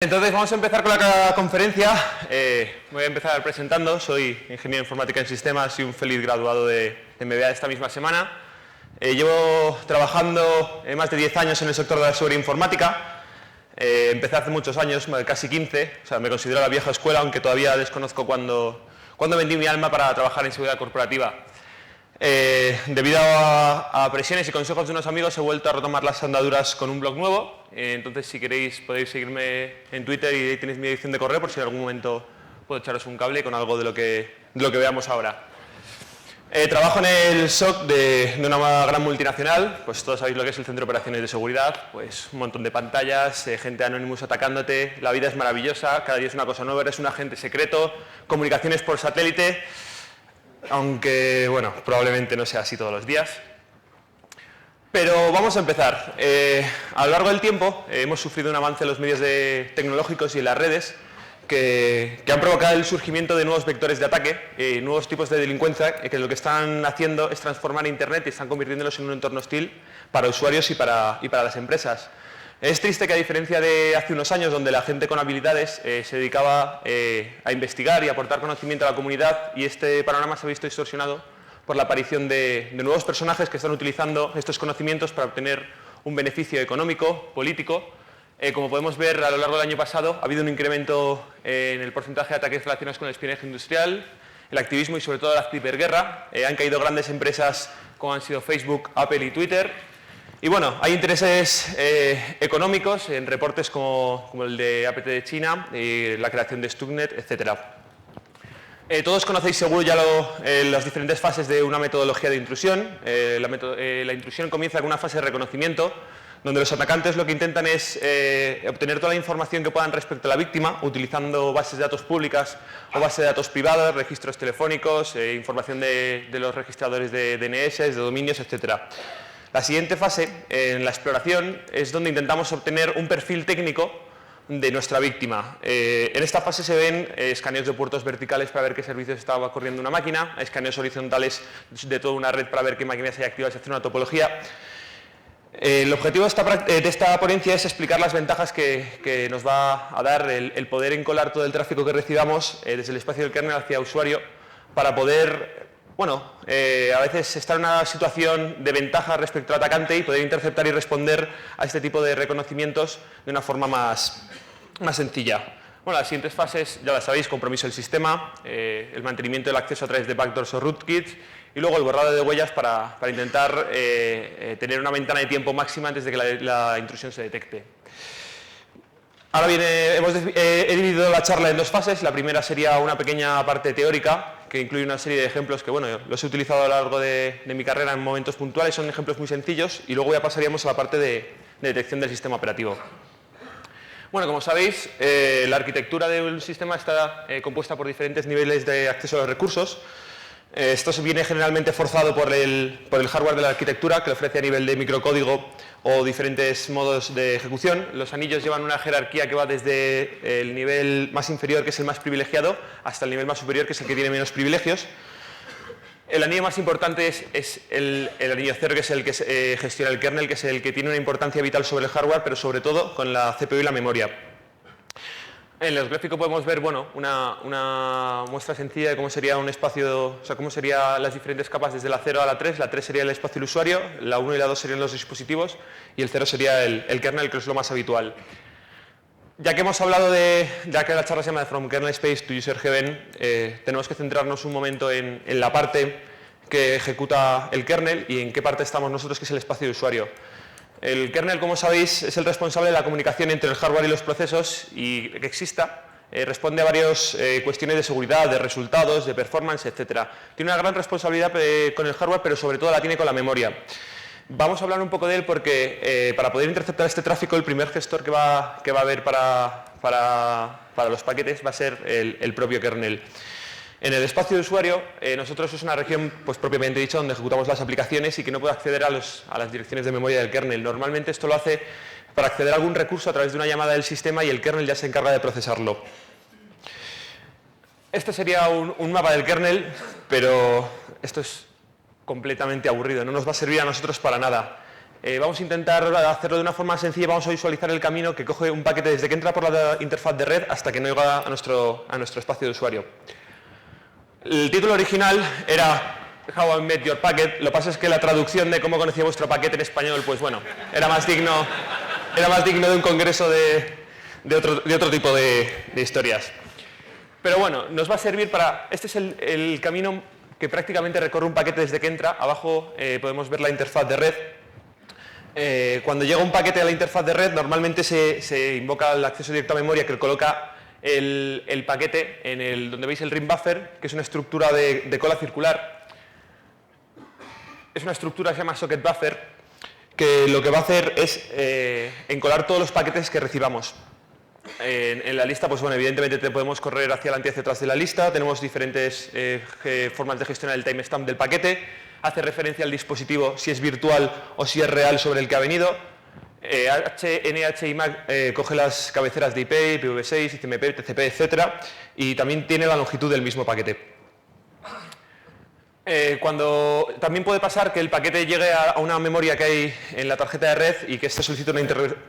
Entonces vamos a empezar con la conferencia. Voy a empezar presentando. Soy ingeniero informática en sistemas y un feliz graduado de MBA de esta misma semana. Llevo trabajando más de 10 años en el sector de la ciberinformática. Empecé hace muchos años, casi 15. O sea, me considero la vieja escuela, aunque todavía desconozco cuándo vendí mi alma para trabajar en seguridad corporativa. Debido a presiones y consejos de unos amigos he vuelto a retomar las andaduras con un blog nuevo. Entonces, si queréis, podéis seguirme en Twitter y ahí tenéis mi dirección de correo por si en algún momento puedo echaros un cable con algo de lo que veamos ahora. Trabajo en el SOC de una gran multinacional. Pues todos sabéis lo que es el Centro de Operaciones de Seguridad. Pues un montón de pantallas, gente de Anonymous atacándote. La vida es maravillosa, cada día es una cosa nueva, eres un agente secreto, comunicaciones por satélite. Aunque, bueno, probablemente no sea así todos los días. Pero vamos a empezar. A lo largo del tiempo hemos sufrido un avance en los medios tecnológicos y en las redes que han provocado el surgimiento de nuevos vectores de ataque, nuevos tipos de delincuencia, que lo que están haciendo es transformar Internet y están convirtiéndolos en un entorno hostil para usuarios y para las empresas. Es triste que, a diferencia de hace unos años, donde la gente con habilidades se dedicaba a investigar y aportar conocimiento a la comunidad, y este panorama se ha visto distorsionado por la aparición de nuevos personajes que están utilizando estos conocimientos para obtener un beneficio económico, político. Como podemos ver, a lo largo del año pasado ha habido un incremento en el porcentaje de ataques relacionados con el espionaje industrial, el activismo y sobre todo la ciberguerra. Han caído grandes empresas como han sido Facebook, Apple y Twitter. Y bueno, hay intereses económicos en reportes como el de APT de China, la creación de Stuxnet, etc. Todos conocéis seguro ya las diferentes fases de una metodología de intrusión. La intrusión comienza con una fase de reconocimiento, donde los atacantes lo que intentan es obtener toda la información que puedan respecto a la víctima, utilizando bases de datos públicas o bases de datos privadas, registros telefónicos, información de los registradores de DNS, de dominios, etc. La siguiente fase, en la exploración, es donde intentamos obtener un perfil técnico de nuestra víctima. En esta fase se ven escaneos de puertos verticales para ver qué servicios estaba corriendo una máquina, escaneos horizontales de toda una red para ver qué máquinas hay activas y hacer una topología. El objetivo de esta ponencia es explicar las ventajas que nos va a dar el poder encolar todo el tráfico que recibamos desde el espacio del kernel hacia usuario para poder, a veces estar en una situación de ventaja respecto al atacante y poder interceptar y responder a este tipo de reconocimientos de una forma más sencilla. Bueno, las siguientes fases ya las sabéis: compromiso del sistema, el mantenimiento del acceso a través de backdoors o rootkits y luego el borrado de huellas para intentar tener una ventana de tiempo máxima antes de que la intrusión se detecte. Ahora bien, he dividido la charla en dos fases. La primera sería una pequeña parte teórica que incluye una serie de ejemplos que, los he utilizado a lo largo de mi carrera en momentos puntuales. Son ejemplos muy sencillos y luego ya pasaríamos a la parte de detección del sistema operativo. Bueno, como sabéis, la arquitectura del sistema está compuesta por diferentes niveles de acceso a los recursos. Esto se viene generalmente forzado por el hardware de la arquitectura, que le ofrece a nivel de microcódigo o diferentes modos de ejecución. Los anillos llevan una jerarquía que va desde el nivel más inferior, que es el más privilegiado, hasta el nivel más superior, que es el que tiene menos privilegios. El anillo más importante es el anillo 0, que es el que gestiona el kernel, que es el que tiene una importancia vital sobre el hardware, pero sobre todo con la CPU y la memoria. En los gráficos podemos ver una muestra sencilla de cómo sería un espacio, cómo serían las diferentes capas desde la 0 a la 3. La 3 sería el espacio del usuario, la 1 y la 2 serían los dispositivos y el 0 sería el kernel, que es lo más habitual. Ya que hemos hablado ya que la charla se llama From Kernel Space to User Heaven, tenemos que centrarnos un momento en la parte que ejecuta el kernel y en qué parte estamos nosotros, que es el espacio de usuario. El kernel, como sabéis, es el responsable de la comunicación entre el hardware y los procesos y que exista. Responde a varias cuestiones de seguridad, de resultados, de performance, etc. Tiene una gran responsabilidad con el hardware, pero sobre todo la tiene con la memoria. Vamos a hablar un poco de él porque para poder interceptar este tráfico, el primer gestor que va a haber para los paquetes va a ser el propio kernel. En el espacio de usuario, nosotros es una región, pues propiamente dicha, donde ejecutamos las aplicaciones y que no puede acceder a las direcciones de memoria del kernel. Normalmente esto lo hace para acceder a algún recurso a través de una llamada del sistema y el kernel ya se encarga de procesarlo. Este sería un mapa del kernel, pero esto es completamente aburrido, no nos va a servir a nosotros para nada. Vamos a intentar hacerlo de una forma sencilla, vamos a visualizar el camino que coge un paquete desde que entra por la interfaz de red hasta que no llega a nuestro espacio de usuario. El título original era How I Met Your Packet, lo que pasa es que la traducción de cómo conocía vuestro paquete en español, pues bueno, era más digno de un congreso de otro tipo de historias. Pero bueno, nos va a servir para... Este es el camino que prácticamente recorre un paquete desde que entra. Abajo podemos ver la interfaz de red. Cuando llega un paquete a la interfaz de red, normalmente se invoca el acceso directo a memoria que coloca el paquete en donde veis el ring buffer, que es una estructura de cola circular. Es una estructura que se llama socket buffer, que lo que va a hacer es encolar todos los paquetes que recibamos. En la lista, pues bueno, evidentemente te podemos correr hacia adelante y hacia atrás de la lista. Tenemos diferentes formas de gestionar el timestamp del paquete. Hace referencia al dispositivo, si es virtual o si es real sobre el que ha venido. NHIMAC coge las cabeceras de IP, IPv6, ICMP, TCP, etc. Y también tiene la longitud del mismo paquete. También puede pasar que el paquete llegue a una memoria que hay en la tarjeta de red y que éste solicite una interrupción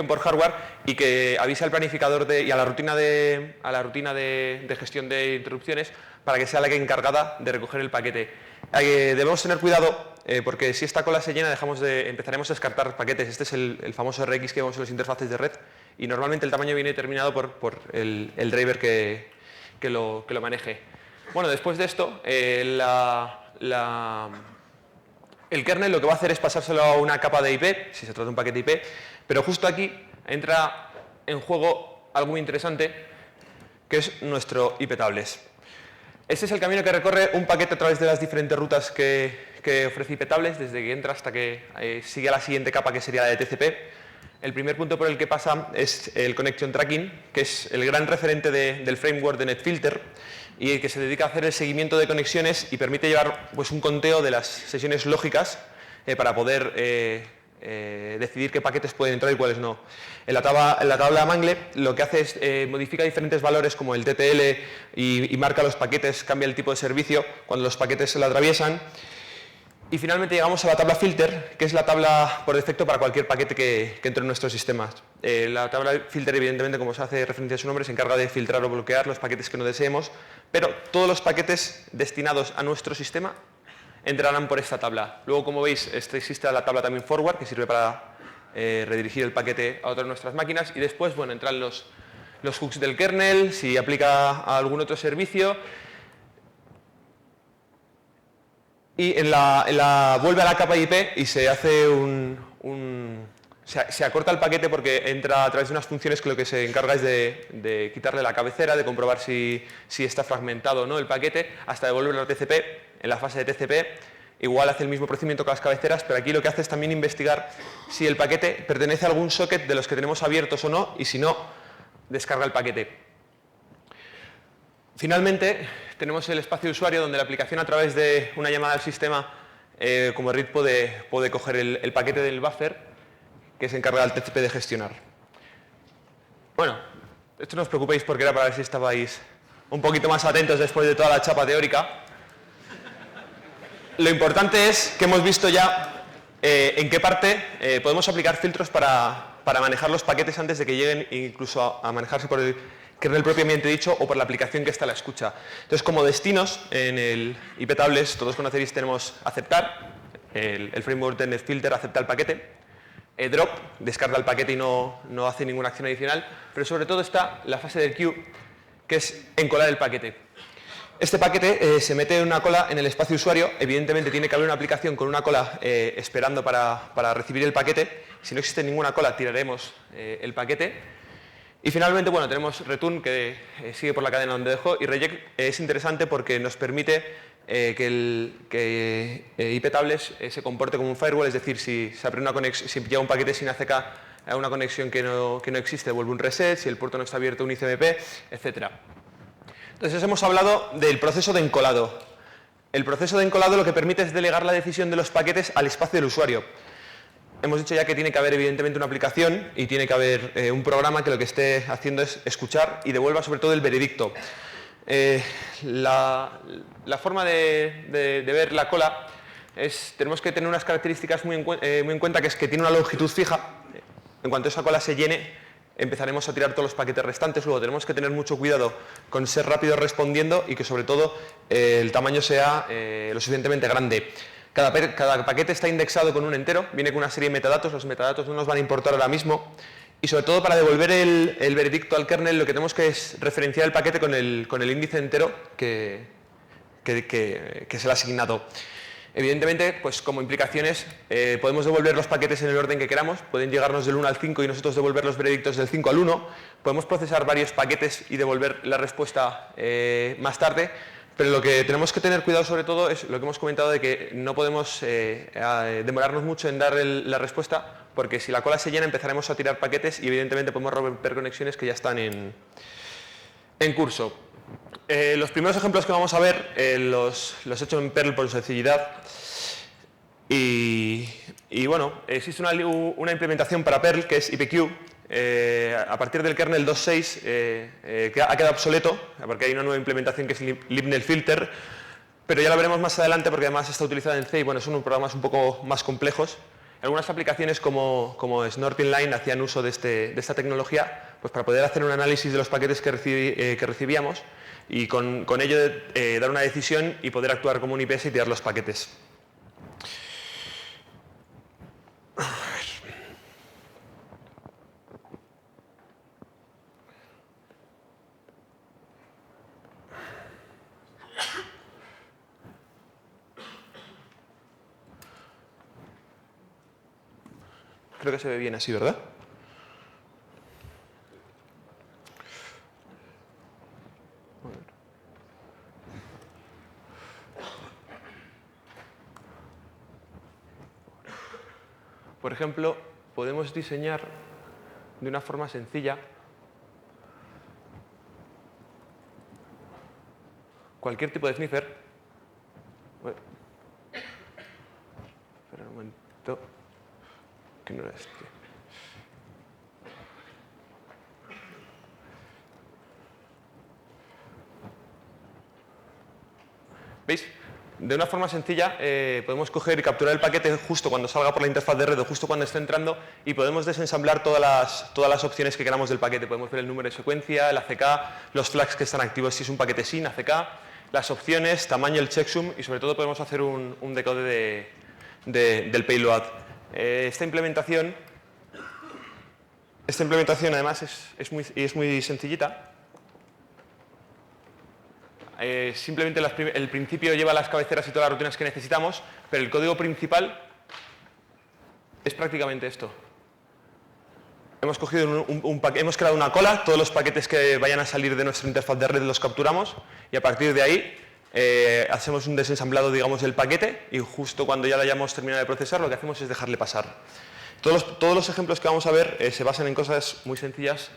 por hardware y que avise al planificador y a la rutina de gestión de interrupciones para que sea la que encargada de recoger el paquete. Debemos tener cuidado porque si esta cola se llena empezaremos a descartar paquetes. Este es el famoso RX que vemos en las interfaces de red y normalmente el tamaño viene determinado por el driver que lo maneje. Bueno, después de esto, el kernel lo que va a hacer es pasárselo a una capa de IP, si se trata de un paquete IP, pero justo aquí entra en juego algo muy interesante, que es nuestro IP tables. Este es el camino que recorre un paquete a través de las diferentes rutas que ofrece IP tables, desde que entra hasta que sigue a la siguiente capa, que sería la de TCP. El primer punto por el que pasa es el Connection Tracking, que es el gran referente del framework de NetFilter y que se dedica a hacer el seguimiento de conexiones y permite llevar pues, un conteo de las sesiones lógicas para poder decidir qué paquetes pueden entrar y cuáles no. En la tabla Mangle lo que hace es modifica diferentes valores como el TTL y marca los paquetes, cambia el tipo de servicio cuando los paquetes se la atraviesan. Y finalmente llegamos a la tabla filter, que es la tabla por defecto para cualquier paquete que entre en nuestros sistemas. La tabla filter, evidentemente, como se hace referencia a su nombre, se encarga de filtrar o bloquear los paquetes que no deseemos, pero todos los paquetes destinados a nuestro sistema entrarán por esta tabla. Luego, como veis, existe la tabla también forward, que sirve para redirigir el paquete a otras de nuestras máquinas, y después, bueno, entran los hooks del kernel, si aplica a algún otro servicio. Y vuelve a la capa IP y se hace se acorta el paquete porque entra a través de unas funciones que lo que se encarga es de quitarle la cabecera, de comprobar si está fragmentado o no el paquete, hasta devolverlo a TCP. En la fase de TCP igual hace el mismo procedimiento que las cabeceras, pero aquí lo que hace es también investigar si el paquete pertenece a algún socket de los que tenemos abiertos o no, y si no, descarga el paquete. Finalmente, tenemos el espacio de usuario donde la aplicación a través de una llamada al sistema como READ puede coger el paquete del buffer que se encarga del TCP de gestionar. Bueno, esto no os preocupéis porque era para ver si estabais un poquito más atentos después de toda la chapa teórica. Lo importante es que hemos visto ya en qué parte podemos aplicar filtros para manejar los paquetes antes de que lleguen incluso a manejarse por el kernel propiamente dicho o por la aplicación que está a la escucha. Entonces, como destinos, en el IP tables, todos conoceréis, tenemos aceptar, el framework de NetFilter acepta el paquete, drop, descarga el paquete y no hace ninguna acción adicional, pero sobre todo está la fase del queue, que es encolar el paquete. Este paquete se mete en una cola en el espacio usuario, evidentemente tiene que haber una aplicación con una cola esperando para recibir el paquete. Si no existe ninguna cola, tiraremos el paquete. Y finalmente, bueno, tenemos return que sigue por la cadena donde dejó, y reject es interesante porque nos permite que IP tables se comporte como un firewall, es decir, si llega un paquete sin ACK a una conexión que no existe, vuelve un reset, si el puerto no está abierto, un ICMP, etc. Entonces hemos hablado del proceso de encolado. El proceso de encolado lo que permite es delegar la decisión de los paquetes al espacio del usuario. Hemos dicho ya que tiene que haber evidentemente una aplicación y tiene que haber un programa que lo que esté haciendo es escuchar y devuelva sobre todo el veredicto. La forma de ver la cola tenemos que tener unas características muy en cuenta, que es que tiene una longitud fija. En cuanto esa cola se llene, empezaremos a tirar todos los paquetes restantes. Luego tenemos que tener mucho cuidado con ser rápido respondiendo y que sobre todo el tamaño sea lo suficientemente grande. Cada paquete está indexado con un entero, viene con una serie de metadatos, los metadatos no nos van a importar ahora mismo. Y sobre todo para devolver el veredicto al kernel, lo que tenemos que es referenciar el paquete con el índice entero que se le ha asignado. Evidentemente, pues como implicaciones, podemos devolver los paquetes en el orden que queramos, pueden llegarnos del 1 al 5 y nosotros devolver los veredictos del 5 al 1, podemos procesar varios paquetes y devolver la respuesta más tarde, pero lo que tenemos que tener cuidado sobre todo es lo que hemos comentado de que no podemos demorarnos mucho en dar la respuesta, porque si la cola se llena empezaremos a tirar paquetes y evidentemente podemos romper conexiones que ya están en curso. Los primeros ejemplos que vamos a ver los he hecho en Perl por sencillidad y bueno, existe una implementación para Perl que es IPQ. A partir del kernel 2.6 que ha quedado obsoleto porque hay una nueva implementación que es libnel filter, pero ya la veremos más adelante porque además está utilizada en C y bueno, son programas un poco más complejos. Algunas aplicaciones como Snorkel Line hacían uso de esta tecnología pues para poder hacer un análisis de los paquetes que recibíamos y con ello dar una decisión y poder actuar como un IPS y tirar los paquetes. Creo que se ve bien así, ¿verdad? Por ejemplo, podemos diseñar de una forma sencilla cualquier tipo de sniffer. Espera un momento. Que no era este. ¿Veis? De una forma sencilla podemos coger y capturar el paquete justo cuando salga por la interfaz de red o justo cuando esté entrando y podemos desensamblar todas las opciones que queramos del paquete. Podemos ver el número de secuencia, el ACK, los flags que están activos si es un paquete sin ACK, las opciones, tamaño, el checksum y sobre todo podemos hacer un decode del payload. Esta implementación además es muy sencillita. Simplemente el principio lleva las cabeceras y todas las rutinas que necesitamos, pero el código principal es prácticamente esto. Hemos cogido hemos creado una cola, todos los paquetes que vayan a salir de nuestra interfaz de red los capturamos y a partir de ahí hacemos un desensamblado, digamos, del paquete y justo cuando ya lo hayamos terminado de procesar lo que hacemos es dejarle pasar. Todos los ejemplos que vamos a ver se basan en cosas muy sencillas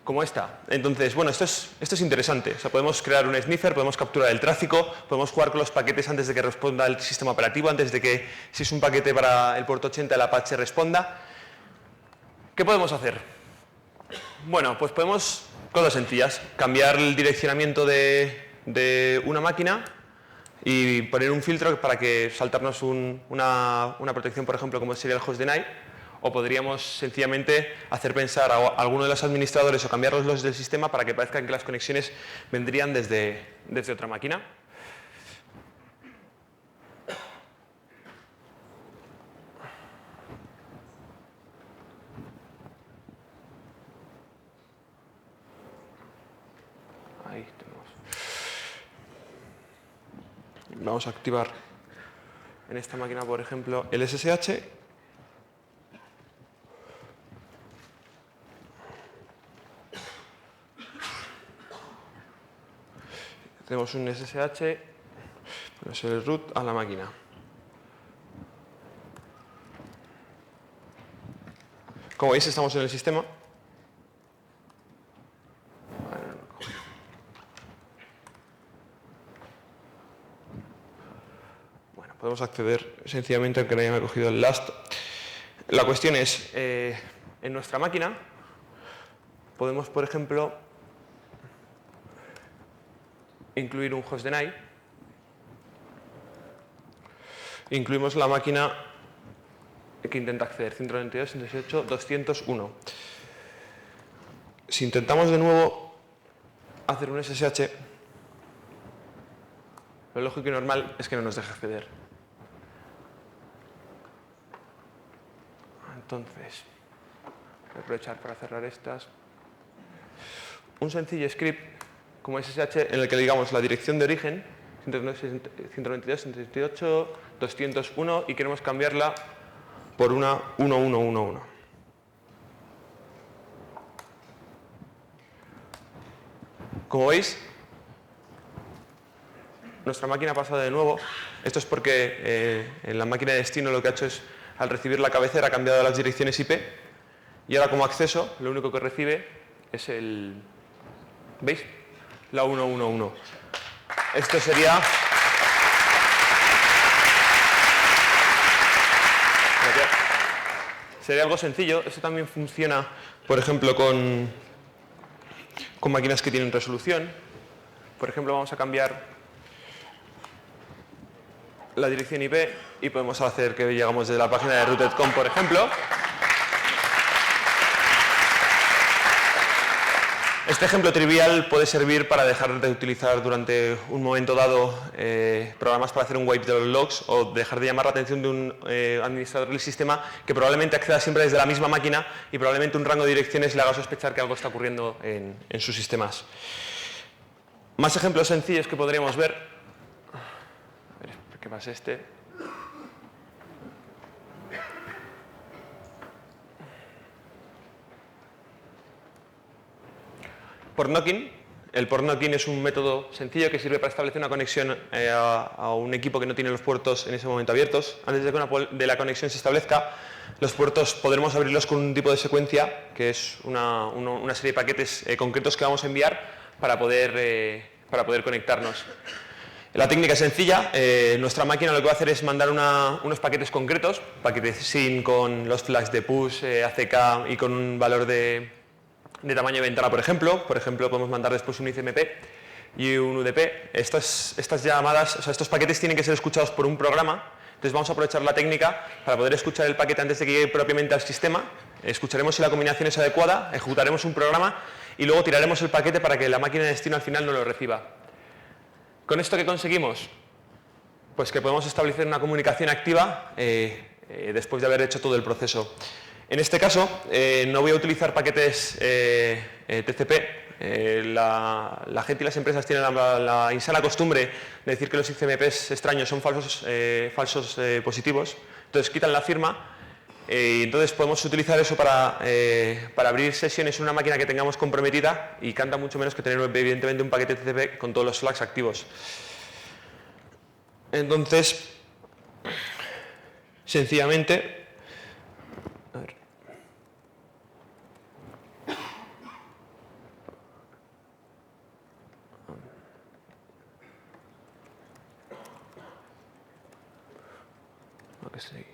como esta. Entonces, bueno, esto es interesante. O sea, podemos crear un sniffer, podemos capturar el tráfico, podemos jugar con los paquetes antes de que responda el sistema operativo, antes de que, si es un paquete para el puerto 80, el Apache responda. ¿Qué podemos hacer? Bueno, pues podemos, cosas sencillas, cambiar el direccionamiento de una máquina y poner un filtro para que saltarnos una protección, por ejemplo, como sería el host deny. O podríamos sencillamente hacer pensar a alguno de los administradores o cambiarlos los del sistema para que parezcan que las conexiones vendrían desde otra máquina. Ahí tenemos. Vamos a activar en esta máquina, por ejemplo, el SSH. Tenemos un SSH, ponemos el root a la máquina. Como veis, estamos en el sistema. Bueno, podemos acceder sencillamente aunque no hayamos cogido el last. La cuestión es, en nuestra máquina podemos, por ejemplo, incluir un host deny. incluimos la máquina que intenta acceder, 192.168.201. Si intentamos de nuevo hacer un SSH, lo lógico y normal es que no nos deje acceder. Entonces, voy a aprovechar para cerrar estas. Un sencillo script como SSH en el que le digamos la dirección de origen, 192.168.201, y queremos cambiarla por una 1111. Como veis, nuestra máquina ha pasado de nuevo. Esto es porque en la máquina de destino lo que ha hecho es, al recibir la cabecera, ha cambiado las direcciones IP, y ahora como acceso lo único que recibe es el... ¿Veis? La 111. Esto sería... Sería algo sencillo. Esto también funciona, por ejemplo, con máquinas que tienen resolución. Por ejemplo, vamos a cambiar la dirección IP y podemos hacer que llegamos desde la página de Rooted.com, por ejemplo. Este ejemplo trivial puede servir para dejar de utilizar durante un momento dado programas para hacer un wipe de los logs, o dejar de llamar la atención de un administrador del sistema que probablemente acceda siempre desde la misma máquina y probablemente un rango de direcciones le haga sospechar que algo está ocurriendo en sus sistemas. Más ejemplos sencillos que podríamos ver. A ver, ¿qué pasa este? Port knocking. El port knocking es un método sencillo que sirve para establecer una conexión a un equipo que no tiene los puertos en ese momento abiertos. Antes de que la conexión se establezca, los puertos podremos abrirlos con un tipo de secuencia, que es una serie de paquetes concretos que vamos a enviar para poder conectarnos. La técnica es sencilla. Nuestra máquina lo que va a hacer es mandar unos paquetes concretos, paquetes SYN con los flags de push, ACK y con un valor de tamaño de ventana, por ejemplo. Por ejemplo, podemos mandar después un ICMP y un UDP. Estas llamadas, o sea, estos paquetes tienen que ser escuchados por un programa. Entonces vamos a aprovechar la técnica para poder escuchar el paquete antes de que llegue propiamente al sistema. Escucharemos si la combinación es adecuada, ejecutaremos un programa y luego tiraremos el paquete para que la máquina de destino al final no lo reciba. ¿Con esto qué conseguimos? Pues que podemos establecer una comunicación activa después de haber hecho todo el proceso. En este caso, no voy a utilizar paquetes TCP. La gente y las empresas tienen la insana costumbre de decir que los ICMPs extraños son falsos positivos. Entonces quitan la firma y entonces podemos utilizar eso para abrir sesiones en una máquina que tengamos comprometida, y canta mucho menos que tener evidentemente un paquete TCP con todos los flags activos. Entonces, sencillamente, a ver. Sí.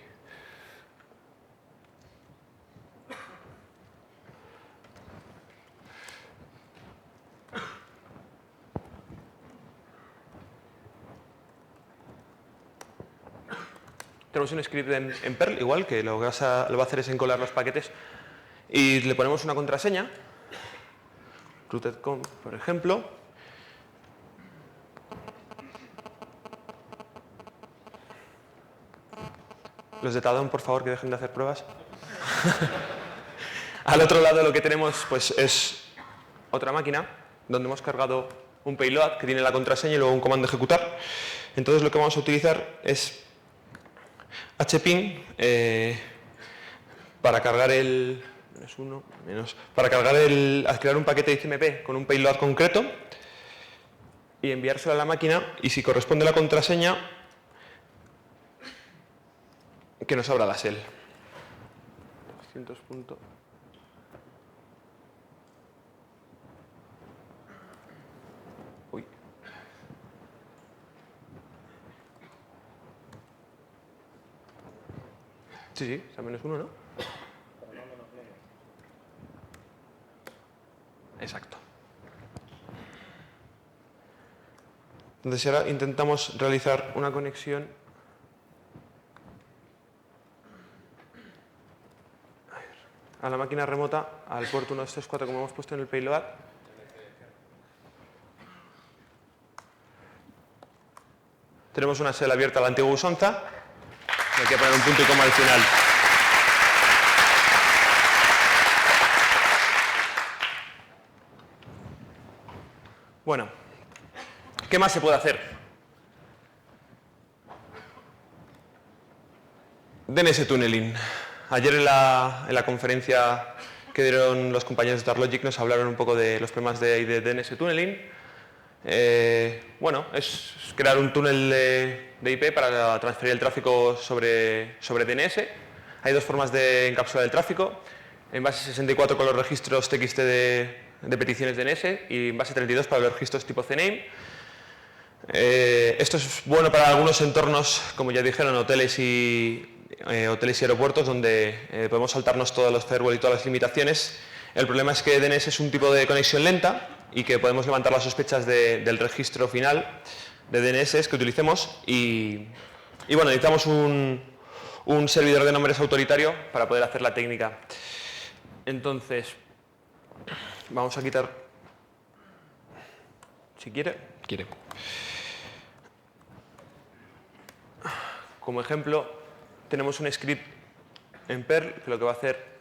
Tenemos un script en Perl, igual, que lo que va a hacer es encolar los paquetes y le ponemos una contraseña, rooted.com, por ejemplo. Los de Tadon, por favor, que dejen de hacer pruebas. Al otro lado lo que tenemos pues, es otra máquina donde hemos cargado un payload que tiene la contraseña y luego un comando ejecutar. Entonces lo que vamos a utilizar es hping para cargar el crear un paquete de ICMP con un payload concreto y enviárselo a la máquina, y si corresponde la contraseña, que nos abra la shell. 200. Uy. Sí, es a -1, ¿no? Exacto. Entonces ahora intentamos realizar una conexión a la máquina remota, al puerto 1234 como hemos puesto en el payload. Tenemos una shell abierta a la antigua usanza. Hay que poner un punto y coma al final. Bueno, ¿qué más se puede hacer? DNS Tunneling. Ayer en la conferencia que dieron los compañeros de Darlogic nos hablaron un poco de los problemas de DNS Tunneling. Bueno, es crear un túnel de IP para transferir el tráfico sobre DNS. Hay dos formas de encapsular el tráfico. En base 64 con los registros TXT de peticiones DNS y en base 32 para los registros tipo CNAME. Esto es bueno para algunos entornos, como ya dijeron, hoteles y aeropuertos, donde podemos saltarnos todos los firewall y todas las limitaciones. El problema es que DNS es un tipo de conexión lenta y que podemos levantar las sospechas del registro final de DNS que utilicemos y bueno, necesitamos un servidor de nombres autoritario para poder hacer la técnica. Entonces, vamos a quitar, si quiere. Como ejemplo, tenemos un script en Perl que lo que va a hacer,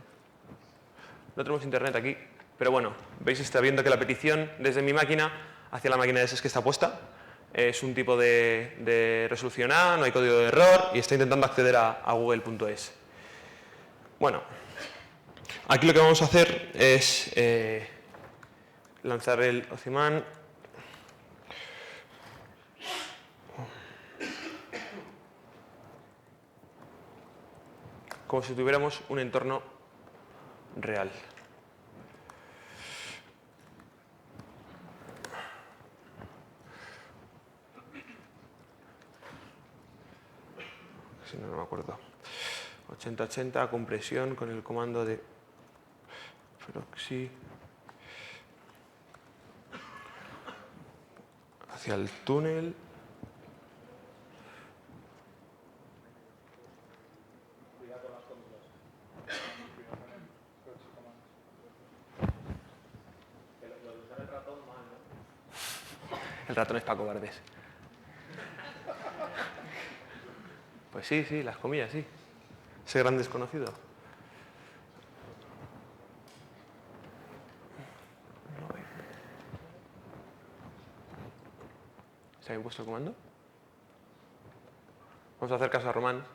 no tenemos internet aquí, pero bueno, veis, está viendo que la petición desde mi máquina hacia la máquina de SES que está puesta es un tipo de resolución A, no hay código de error y está intentando acceder a google.es. Bueno, aquí lo que vamos a hacer es lanzar el Ozyman. Como si tuviéramos un entorno real. Si no, no me acuerdo. 8080, compresión con el comando de proxy hacia el túnel. El ratón es para cobardes. Pues sí, las comillas, sí. Ese gran desconocido. ¿Está bien puesto el comando? Vamos a hacer caso a Román.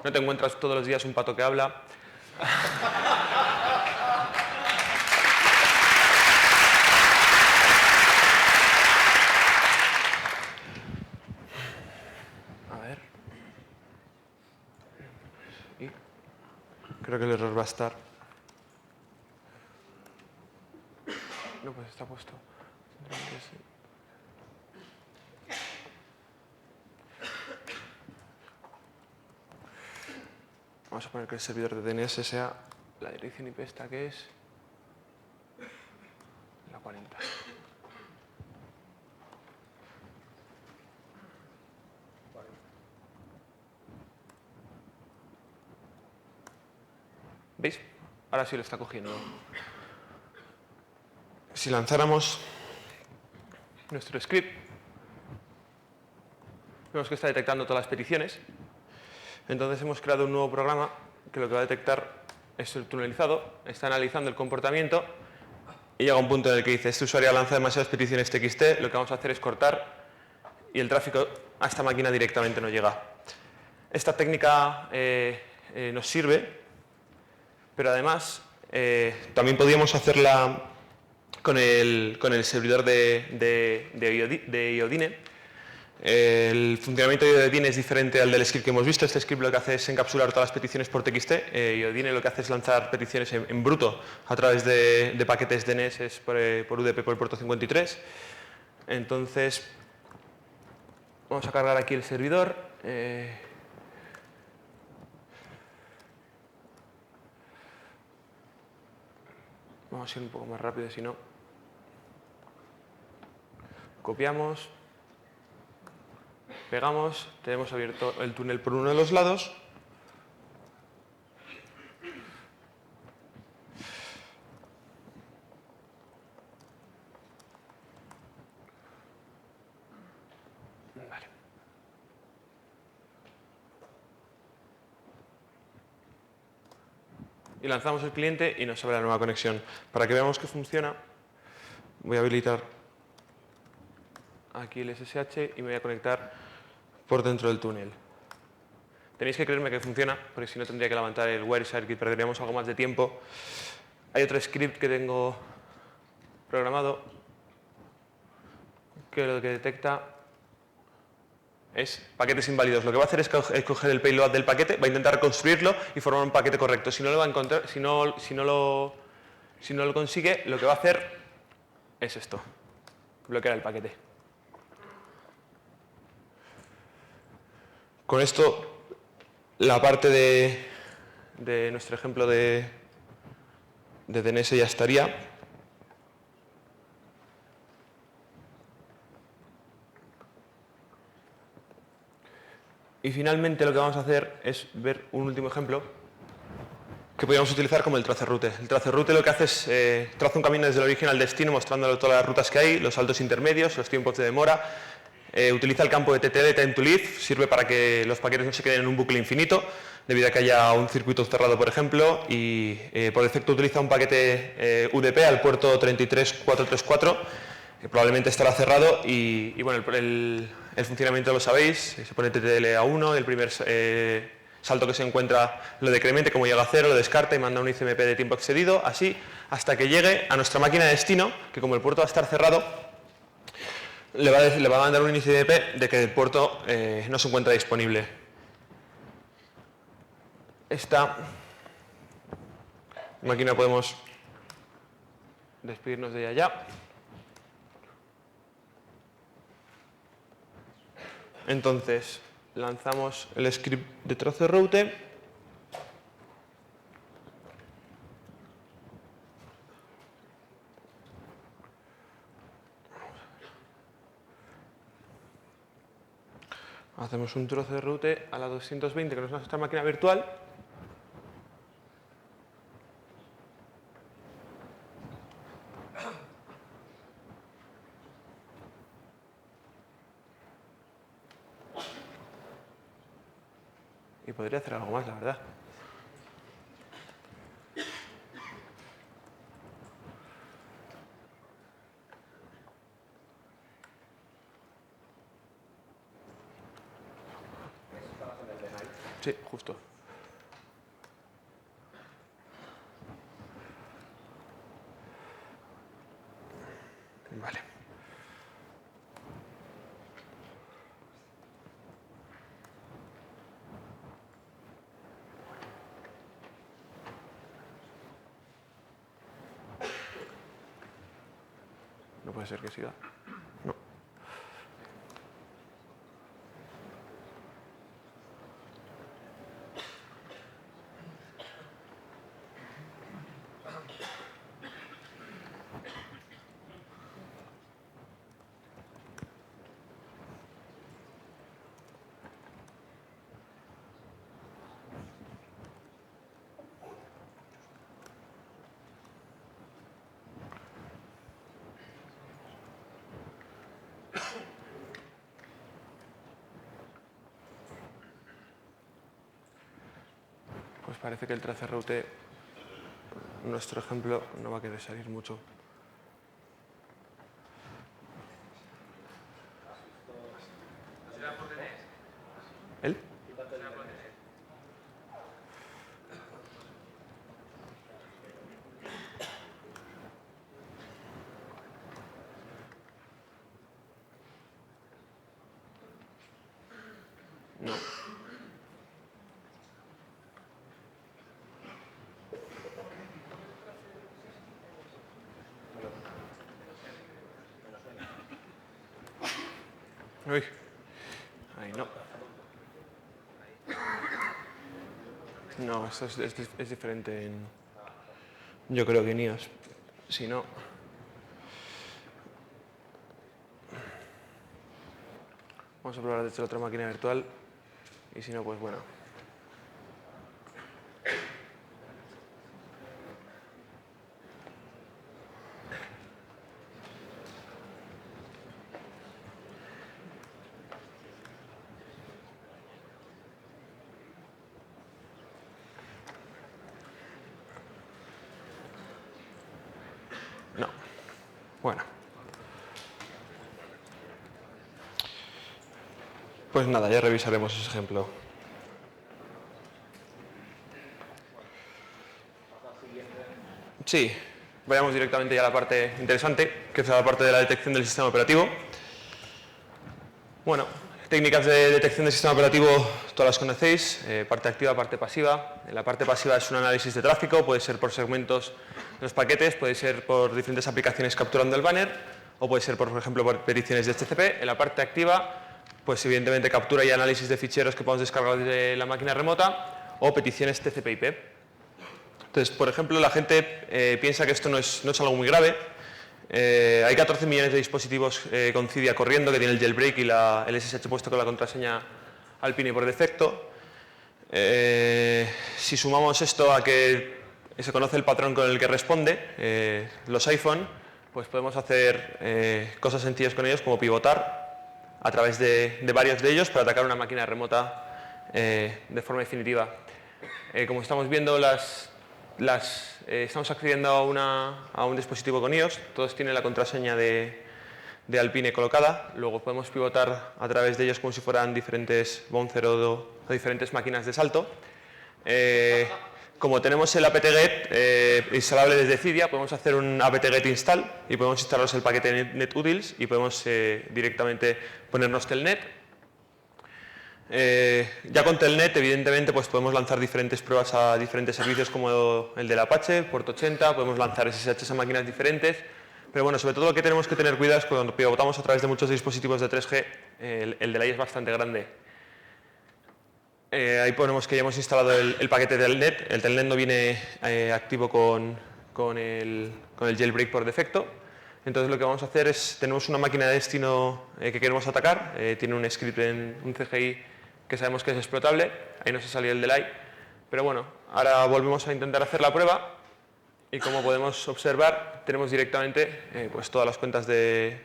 No te encuentras todos los días un pato que habla. Creo que el error va a estar. No, pues está puesto. Vamos a poner que el servidor de DNS sea la dirección IP esta que es la 40. ¿Veis? Ahora sí lo está cogiendo. Si lanzáramos nuestro script, vemos que está detectando todas las peticiones. Entonces hemos creado un nuevo programa que lo que va a detectar es el tunelizado, está analizando el comportamiento y llega a un punto en el que dice: este usuario lanza demasiadas peticiones TXT, lo que vamos a hacer es cortar y el tráfico a esta máquina directamente no llega. Esta técnica nos sirve, pero además también podríamos hacerla con el servidor de Iodine. El funcionamiento de Iodine es diferente al del script que hemos visto. Este script lo que hace es encapsular todas las peticiones por TXT. Iodine lo que hace es lanzar peticiones en bruto a través de paquetes DNS por UDP por el puerto 53. Entonces, vamos a cargar aquí el servidor. Vamos a ir un poco más rápido, si no. Copiamos. Pegamos. Tenemos abierto el túnel por uno de los lados. y lanzamos el cliente y nos abre la nueva conexión. Para que veamos que funciona, voy a habilitar aquí el SSH y me voy a conectar por dentro del túnel. Tenéis que creerme que funciona, porque si no tendría que levantar el Wireshark y perderíamos algo más de tiempo. Hay otro script que tengo programado que lo que detecta es paquetes inválidos. Lo que va a hacer es coger el payload del paquete, va a intentar reconstruirlo y formar un paquete correcto. Si no lo va a encontrar, si no lo consigue, lo que va a hacer es esto, bloquear el paquete. Con esto, la parte de nuestro ejemplo de DNS ya estaría. Y finalmente lo que vamos a hacer es ver un último ejemplo que podríamos utilizar como el traceroute. El traceroute lo que hace es traza un camino desde el origen al destino mostrando todas las rutas que hay, los saltos intermedios, los tiempos de demora. Utiliza el campo de TTL, time to leave, sirve para que los paquetes no se queden en un bucle infinito, debido a que haya un circuito cerrado, por ejemplo, y por defecto utiliza un paquete UDP al puerto 33434, que probablemente estará cerrado y bueno, el funcionamiento lo sabéis, se pone TTL a 1, el primer salto que se encuentra lo decremente, como llega a 0, lo descarta y manda un ICMP de tiempo excedido, así hasta que llegue a nuestra máquina de destino, que como el puerto va a estar cerrado, le va a mandar un ICMP de que el puerto no se encuentra disponible. Esta máquina podemos despedirnos de ella ya. Entonces, lanzamos el script de traceroute. Hacemos un trozo de route a la 220, que no es nuestra máquina virtual. Y podría hacer algo más, la verdad. Sí, justo. Vale. No puede ser que siga. No. Pues parece que el traceroute, nuestro ejemplo, no va a querer salir mucho. ¿Él? No. Uy. Ahí no. No, esto es diferente en... Yo creo que en iOS. Si no... Vamos a probar desde la otra máquina virtual. Y si no, pues bueno. No. Bueno. Pues nada, ya revisaremos ese ejemplo. Sí, vayamos directamente ya a la parte interesante, que es la parte de la detección del sistema operativo. Bueno, técnicas de detección del sistema operativo todas las conocéis, parte activa, parte pasiva. La parte pasiva es un análisis de tráfico, puede ser por segmentos de los paquetes, puede ser por diferentes aplicaciones capturando el banner, o puede ser, por ejemplo, por peticiones de HTTP. En la parte activa, pues evidentemente captura y análisis de ficheros que podemos descargar desde la máquina remota, o peticiones TCP/IP. Entonces, por ejemplo, la gente piensa que esto no es algo muy grave. Hay 14 millones de dispositivos con Cydia corriendo, que tiene el jailbreak y el SSH puesto con la contraseña Alpine por defecto. Si sumamos esto a que se conoce el patrón con el que responde, los iPhone, pues podemos hacer cosas sencillas con ellos, como pivotar a través de varios de ellos para atacar una máquina remota de forma definitiva. Como estamos viendo, estamos accediendo a un dispositivo con iOS, todos tienen la contraseña de Alpine colocada, luego podemos pivotar a través de ellos como si fueran diferentes bouncer o diferentes máquinas de salto. Como tenemos el apt-get instalable desde Cydia, podemos hacer un apt-get install y podemos instalaros el paquete netutils y podemos directamente ponernos telnet. Ya con telnet, evidentemente, pues podemos lanzar diferentes pruebas a diferentes servicios como el del Apache, Puerto 80, podemos lanzar SSH a máquinas diferentes, pero bueno, sobre todo lo que tenemos que tener cuidado es que cuando pivotamos a través de muchos dispositivos de 3G, el delay es bastante grande. Ahí ponemos que ya hemos instalado el paquete telnet. El telnet no viene activo con el jailbreak por defecto. Entonces lo que vamos a hacer es, tenemos una máquina de destino que queremos atacar, tiene un script en un CGI que sabemos que es explotable, ahí nos ha salido el delay, pero bueno, ahora volvemos a intentar hacer la prueba y como podemos observar tenemos directamente pues todas las cuentas que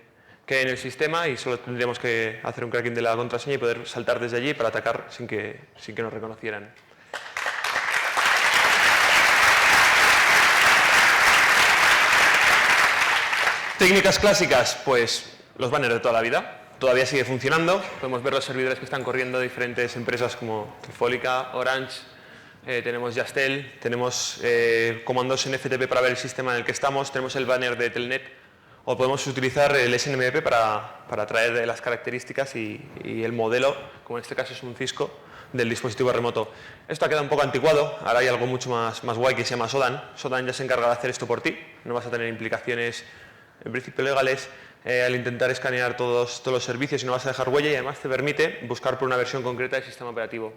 hay en el sistema y solo tendríamos que hacer un cracking de la contraseña y poder saltar desde allí para atacar sin que nos reconocieran. Técnicas clásicas, pues los banners de toda la vida. Todavía sigue funcionando, podemos ver los servidores que están corriendo de diferentes empresas como Trifólica, Orange, tenemos Yastel, tenemos comandos en FTP para ver el sistema en el que estamos, tenemos el banner de Telnet o podemos utilizar el SNMP para traer las características y el modelo, como en este caso es un Cisco, del dispositivo remoto. Esto ha quedado un poco anticuado, ahora hay algo mucho más guay que se llama SODAN. SODAN ya se encarga de hacer esto por ti, no vas a tener implicaciones en principio legales al intentar escanear todos los servicios y no vas a dejar huella y además te permite buscar por una versión concreta del sistema operativo.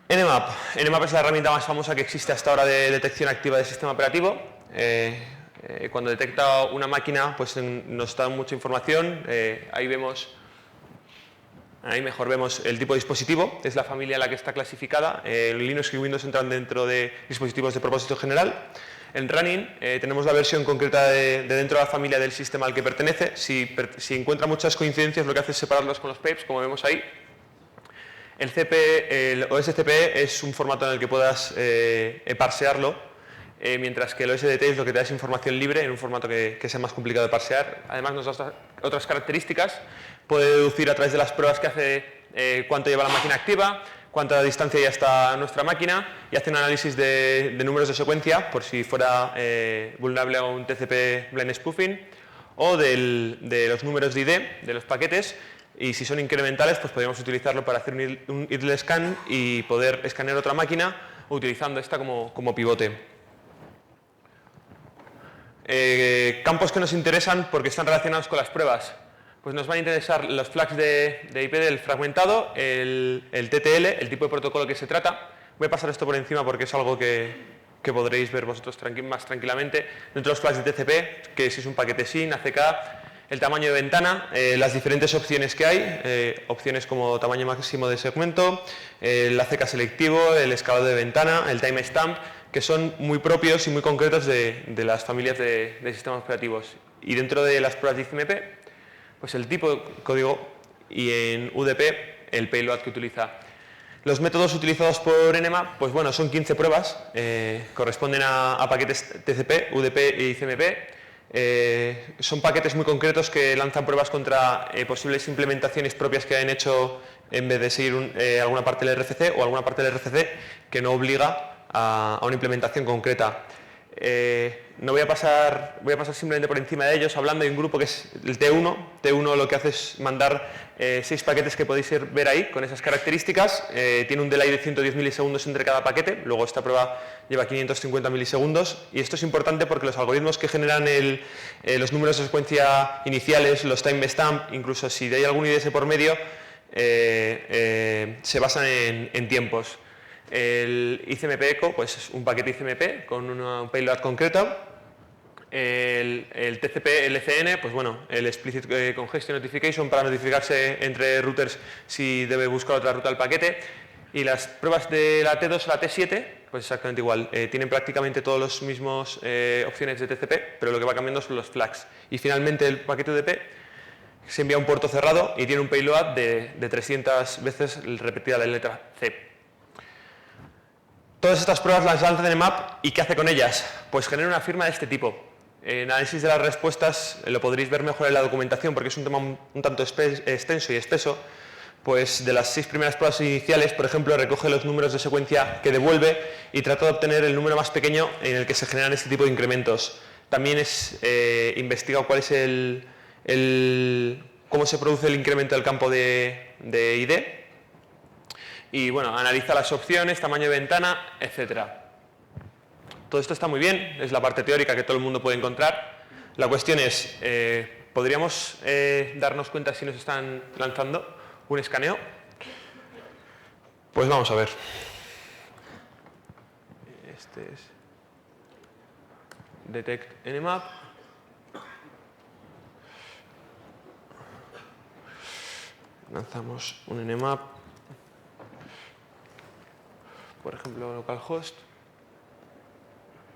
Nmap. Nmap es la herramienta más famosa que existe hasta ahora de detección activa del sistema operativo. Cuando detecta una máquina pues nos da mucha información, ahí mejor vemos el tipo de dispositivo, es la familia en la que está clasificada. Linux y Windows entran dentro de dispositivos de propósito general. En Running tenemos la versión concreta de dentro de la familia del sistema al que pertenece. Si encuentra muchas coincidencias, lo que hace es separarlos con los PEPs, como vemos ahí. El OSCP es un formato en el que puedas parsearlo, mientras que el OSDT es lo que te da es información libre en un formato que sea más complicado de parsear. Además nos da otras características. Puede deducir a través de las pruebas que hace cuánto lleva la máquina activa, cuánta distancia ya está nuestra máquina y hace un análisis de números de secuencia por si fuera vulnerable a un TCP blind spoofing o de los números de ID de los paquetes y si son incrementales pues podríamos utilizarlo para hacer un idle scan y poder escanear otra máquina utilizando esta como pivote. Campos que nos interesan porque están relacionados con las pruebas. Pues nos van a interesar los flags de IP del fragmentado, el TTL, el tipo de protocolo que se trata. Voy a pasar esto por encima porque es algo que podréis ver vosotros más tranquilamente. Dentro de los flags de TCP, que si es un paquete SYN, ACK, el tamaño de ventana, las diferentes opciones que hay, opciones como tamaño máximo de segmento, el ACK selectivo, el escalado de ventana, el timestamp, que son muy propios y muy concretos de las familias de sistemas operativos. Y dentro de las pruebas de ICMP, pues el tipo de código y en UDP el payload que utiliza. Los métodos utilizados por Nmap, pues bueno, son 15 pruebas, corresponden a paquetes TCP, UDP y CMP. Son paquetes muy concretos que lanzan pruebas contra posibles implementaciones propias que hayan hecho en vez de seguir alguna parte del RFC o alguna parte del RFC que no obliga a una implementación concreta. No voy a pasar simplemente por encima de ellos hablando de un grupo que es el T1. T1 lo que hace es mandar 6 paquetes que podéis ver ahí con esas características. Tiene un delay de 110 milisegundos entre cada paquete, luego esta prueba lleva 550 milisegundos y esto es importante porque los algoritmos que generan los números de secuencia iniciales, los timestamp, incluso si hay algún IDS por medio, se basan en tiempos. El ICMP Echo pues es un paquete ICMP con un payload concreto. El TCP LCN, pues bueno, el Explicit Congestion Notification para notificarse entre routers si debe buscar otra ruta al paquete. Y las pruebas de la T2 a la T7, pues exactamente igual. Tienen prácticamente todas las mismas opciones de TCP, pero lo que va cambiando son los flags. Y finalmente el paquete UDP se envía a un puerto cerrado y tiene un payload de 300 veces repetida la letra C. Todas estas pruebas las lanza Nmap y ¿qué hace con ellas? Pues genera una firma de este tipo. En análisis de las respuestas lo podréis ver mejor en la documentación porque es un tema un tanto extenso y espeso. Pues de las 6 primeras pruebas iniciales, por ejemplo, recoge los números de secuencia que devuelve y trata de obtener el número más pequeño en el que se generan este tipo de incrementos. También investiga cuál es cómo se produce el incremento del campo de ID. Y bueno, analiza las opciones, tamaño de ventana, etc. Todo esto está muy bien, es la parte teórica que todo el mundo puede encontrar. La cuestión es, ¿podríamos darnos cuenta si nos están lanzando un escaneo? Pues vamos a ver. Este es Detect Nmap. Lanzamos un Nmap. Por ejemplo, localhost.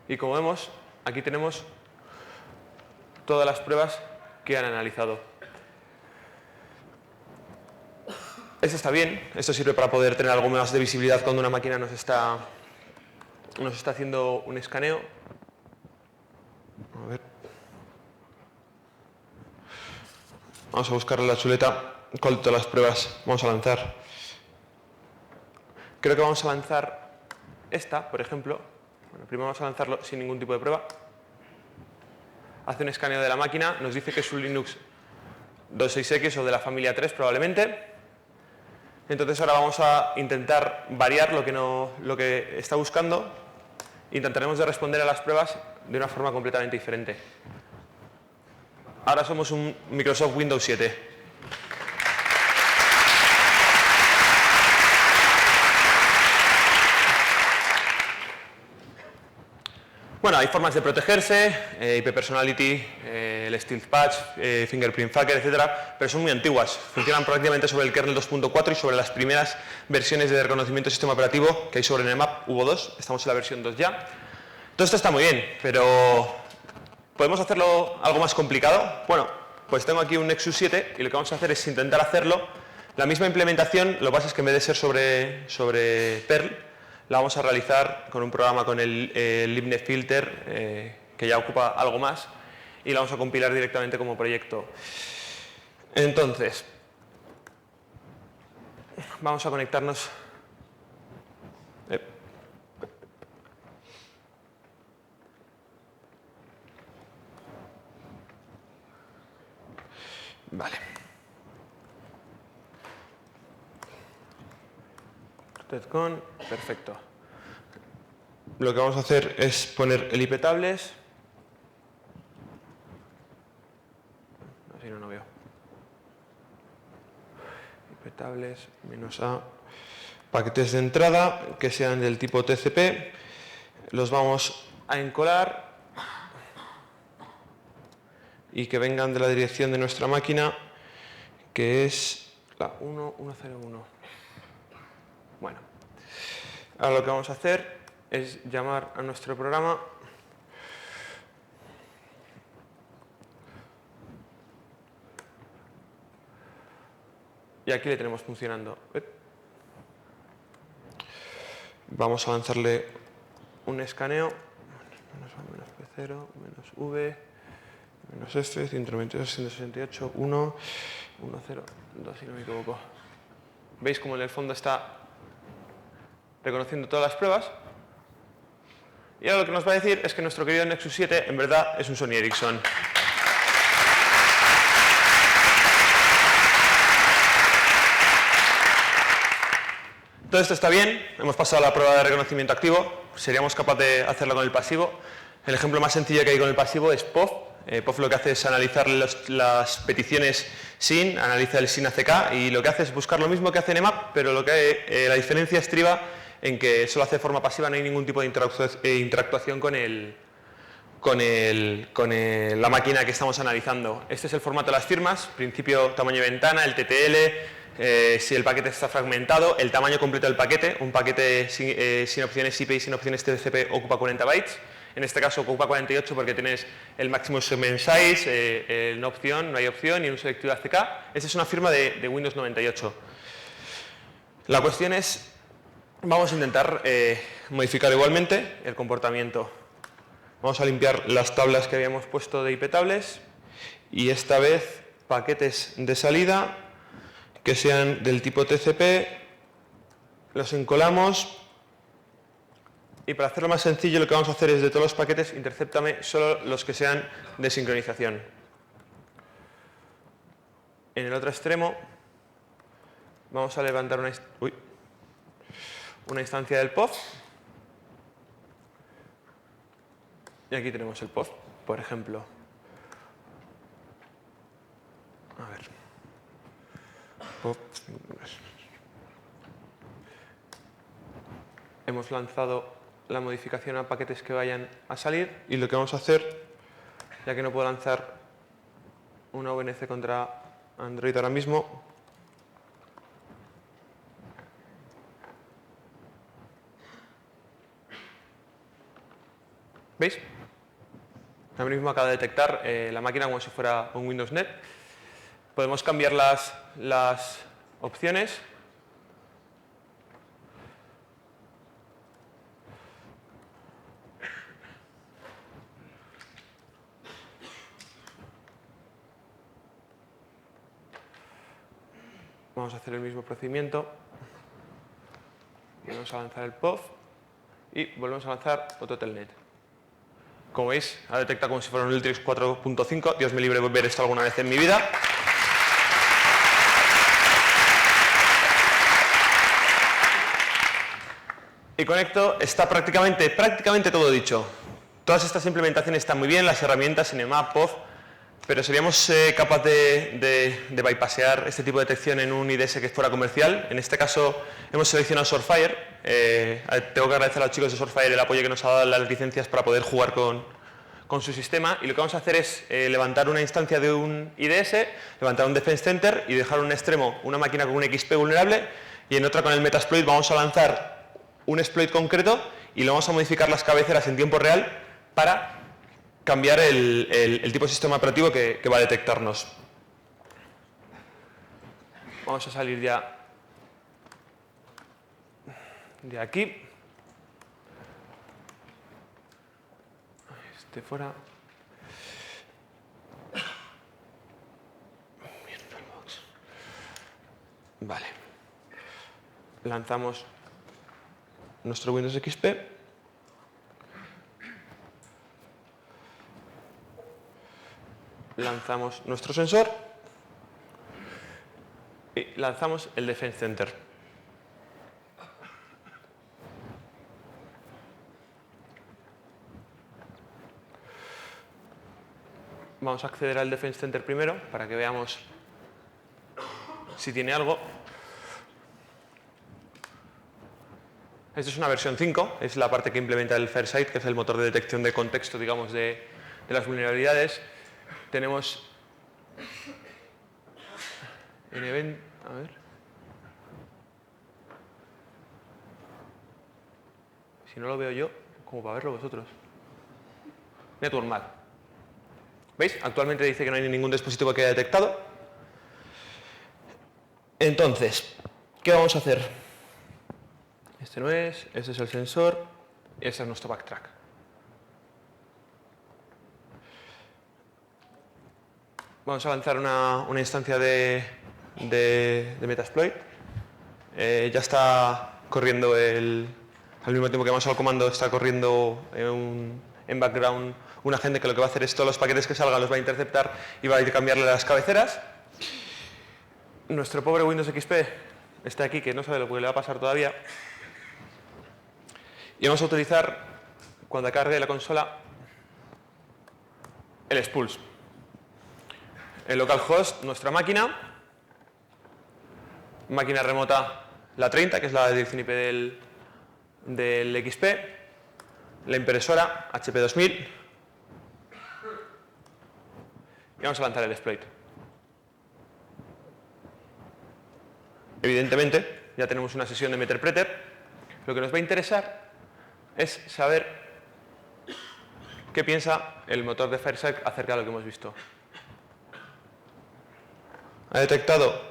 Y como vemos, aquí tenemos todas las pruebas que han analizado. Esto está bien, esto sirve para poder tener algo más de visibilidad cuando una máquina nos está haciendo un escaneo. A ver. Vamos a buscar en la chuleta cuál de todas las pruebas vamos a lanzar. Creo que vamos a lanzar esta, por ejemplo. Bueno, primero vamos a lanzarlo sin ningún tipo de prueba. Hace un escaneo de la máquina, nos dice que es un Linux 26X o de la familia 3 probablemente. Entonces ahora vamos a intentar variar lo que está buscando. Intentaremos de responder a las pruebas de una forma completamente diferente. Ahora somos un Microsoft Windows 7. Bueno, hay formas de protegerse, IP Personality, el Stealth Patch, Fingerprint Fucker, etcétera, pero son muy antiguas. Funcionan prácticamente sobre el kernel 2.4 y sobre las primeras versiones de reconocimiento de sistema operativo que hay sobre Nmap. Hubo 2, estamos en la versión 2 ya. Todo esto está muy bien, pero ¿podemos hacerlo algo más complicado? Bueno, pues tengo aquí un Nexus 7 y lo que vamos a hacer es intentar hacerlo. La misma implementación, lo que pasa es que en vez de ser sobre Perl, la vamos a realizar con un programa con el libnet filter que ya ocupa algo más y la vamos a compilar directamente como proyecto. Entonces, vamos a conectarnos. Vale. Con, perfecto. Lo que vamos a hacer es poner el IP tables. Así no veo. IP tables menos A. Paquetes de entrada que sean del tipo TCP. Los vamos a encolar y que vengan de la dirección de nuestra máquina, que es la 1101. Bueno, ahora lo que vamos a hacer es llamar a nuestro programa y aquí le tenemos funcionando. Vamos a lanzarle un escaneo. Menos A, menos P0, menos V, menos F, 192, 168, 1, 1, 0, 2, si no me equivoco. ¿Veis cómo en el fondo está reconociendo todas las pruebas? Y ahora lo que nos va a decir es que nuestro querido Nexus 7 en verdad es un Sony Ericsson. Todo esto está bien, hemos pasado la prueba de reconocimiento activo, seríamos capaces de hacerlo con el pasivo. El ejemplo más sencillo que hay con el pasivo es POV. POV lo que hace es analizar las peticiones SYN, analiza el SYN ACK y lo que hace es buscar lo mismo que hace Nmap, pero la diferencia estriba en que solo hace de forma pasiva, no hay ningún tipo de interactuación con la máquina que estamos analizando. Este es el formato de las firmas, principio, tamaño de ventana, el TTL, si el paquete está fragmentado, el tamaño completo del paquete. Un paquete sin opciones IP y sin opciones TCP ocupa 40 bytes. En este caso ocupa 48 porque tienes el maximum segment size, no opción, no hay opción y un selectivo ACK. Esta es una firma de Windows 98. La cuestión es, vamos a intentar modificar igualmente el comportamiento. Vamos a limpiar las tablas que habíamos puesto de IP tables y esta vez paquetes de salida que sean del tipo TCP, los encolamos y para hacerlo más sencillo lo que vamos a hacer es de todos los paquetes intercéptame solo los que sean de sincronización. En el otro extremo vamos a levantar una instancia del POV y aquí tenemos el POV, por ejemplo. A ver. POV. Hemos lanzado la modificación a paquetes que vayan a salir y lo que vamos a hacer, ya que no puedo lanzar una VNC contra Android ahora mismo, ¿veis? Ahora mismo acaba de detectar la máquina como si fuera un Windows Net. Podemos cambiar las opciones. Vamos a hacer el mismo procedimiento. Vamos a lanzar el POV y volvemos a lanzar otro telnet. Como veis, ha detectado como si fuera un Ultrix 4.5. Dios me libre de ver esto alguna vez en mi vida. Y con esto está prácticamente todo dicho. Todas estas implementaciones están muy bien, las herramientas Nmap, POV, pero seríamos capaces de bypassear este tipo de detección en un IDS que fuera comercial. En este caso hemos seleccionado Surefire. Tengo que agradecer a los chicos de Surefire el apoyo que nos ha dado las licencias para poder jugar con su sistema. Y lo que vamos a hacer es levantar una instancia de un IDS, levantar un Defense Center y dejar en un extremo una máquina con un XP vulnerable y en otra con el Metasploit vamos a lanzar un exploit concreto y lo vamos a modificar las cabeceras en tiempo real para cambiar el tipo de sistema operativo que va a detectarnos. Vamos a salir ya de aquí. Este fuera. Vale. Lanzamos nuestro Windows XP. Lanzamos nuestro sensor y lanzamos el Defense Center. Vamos a acceder al Defense Center primero para que veamos si tiene algo. Esta es una versión 5, es la parte que implementa el Farsight, que es el motor de detección de contexto, digamos, de las vulnerabilidades. Tenemos en event, a ver. Si no lo veo yo, ¿cómo para verlo vosotros? Network MAC. ¿Veis? Actualmente dice que no hay ningún dispositivo que haya detectado. Entonces, ¿qué vamos a hacer? Este no es, este es el sensor y este es nuestro backtrack. Vamos a lanzar una instancia de Metasploit. Ya está corriendo al mismo tiempo que vamos al comando, está corriendo en background un agente que lo que va a hacer es todos los paquetes que salgan los va a interceptar y va a ir a cambiarle las cabeceras. Nuestro pobre Windows XP está aquí, que no sabe lo que le va a pasar todavía. Y vamos a utilizar, cuando cargue la consola, el expulse. El localhost, nuestra máquina remota, la 30, que es la dirección IP del XP, la impresora HP 2000, y vamos a lanzar el exploit. Evidentemente, ya tenemos una sesión de Meterpreter. Lo que nos va a interesar es saber qué piensa el motor de FireSec acerca de lo que hemos visto. Ha detectado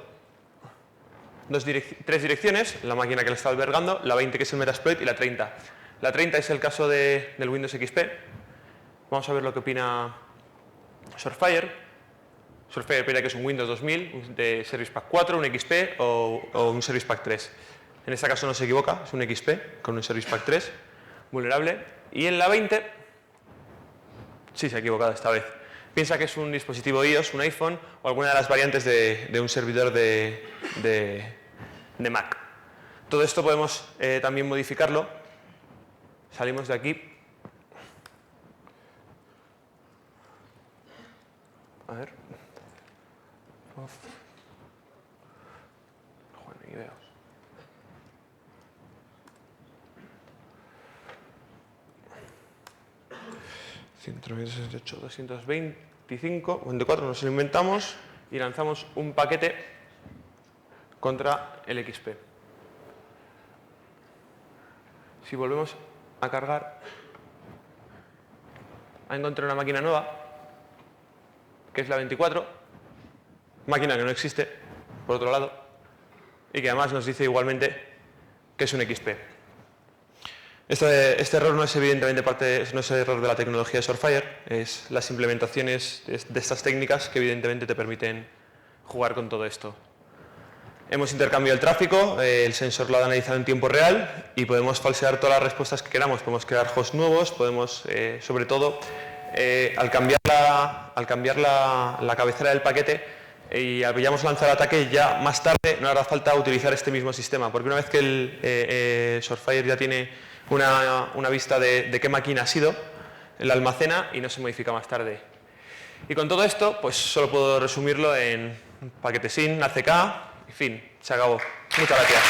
tres direcciones, la máquina que la está albergando, la 20 que es el Metasploit y la 30. La 30 es el caso del Windows XP. Vamos a ver lo que opina Surefire. Surefire opina que es un Windows 2000 de Service Pack 4, un XP o un Service Pack 3. En este caso no se equivoca, es un XP con un Service Pack 3 vulnerable. Y en la 20, sí se ha equivocado esta vez. Piensa que es un dispositivo iOS, un iPhone o alguna de las variantes de un servidor de Mac. Todo esto podemos también modificarlo. Salimos de aquí. A ver. Joder, ni ideas. $168, 225, 24 nos lo inventamos y lanzamos un paquete contra el XP. Si volvemos a cargar, ha encontrado una máquina nueva, que es la 24, máquina que no existe, por otro lado, y que además nos dice igualmente que es un XP. Este error no es evidentemente no es error de la tecnología de Surefire, es las implementaciones de estas técnicas que evidentemente te permiten jugar con todo esto. Hemos intercambiado el tráfico, el sensor lo ha analizado en tiempo real y podemos falsear todas las respuestas que queramos. Podemos crear hosts nuevos, podemos, sobre todo, al cambiar la cabecera del paquete y vayamos a lanzar el ataque, ya más tarde no hará falta utilizar este mismo sistema, porque una vez que el Surefire ya tiene una vista de qué máquina ha sido, la almacena y no se modifica más tarde. Y con todo esto, pues solo puedo resumirlo en paquete sin, ACK, en fin, se acabó. Muchas gracias.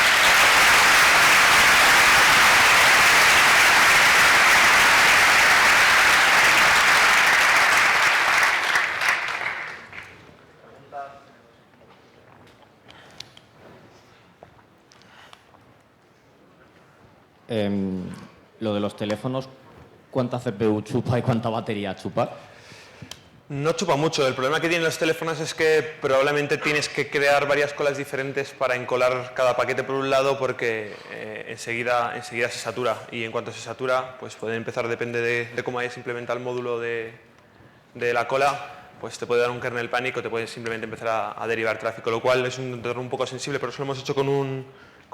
Lo de los teléfonos, ¿cuánta CPU chupa y cuánta batería chupa? No chupa mucho. El problema que tienen los teléfonos es que probablemente tienes que crear varias colas diferentes para encolar cada paquete por un lado, porque enseguida se satura, y en cuanto se satura, pues puede empezar, depende de cómo hayas implementado el módulo de la cola, pues te puede dar un kernel panic o te puede simplemente empezar a derivar tráfico, lo cual es un entorno un poco sensible, pero eso lo hemos hecho con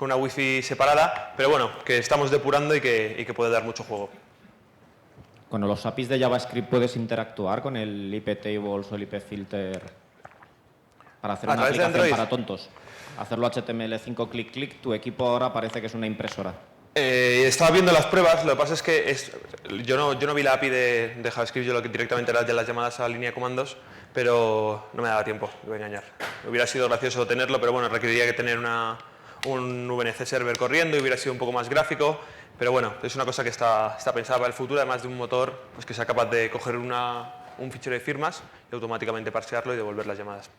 una wifi separada, pero bueno, que estamos depurando y que puede dar mucho juego. ¿Con los APIs de JavaScript puedes interactuar con el IP tables o el IP filter para hacer una aplicación para tontos? Hacerlo HTML5 clic clic, tu equipo ahora parece que es una impresora. Estaba viendo las pruebas, lo que pasa es que yo no vi la API de JavaScript, yo lo que directamente era de las llamadas a la línea de comandos, pero no me daba tiempo, me voy a engañar. Hubiera sido gracioso tenerlo, pero bueno, requeriría que tener un VNC server corriendo y hubiera sido un poco más gráfico, pero bueno, es una cosa que está pensada para el futuro, además de un motor pues, que sea capaz de coger un fichero de firmas y automáticamente parsearlo y devolver las llamadas.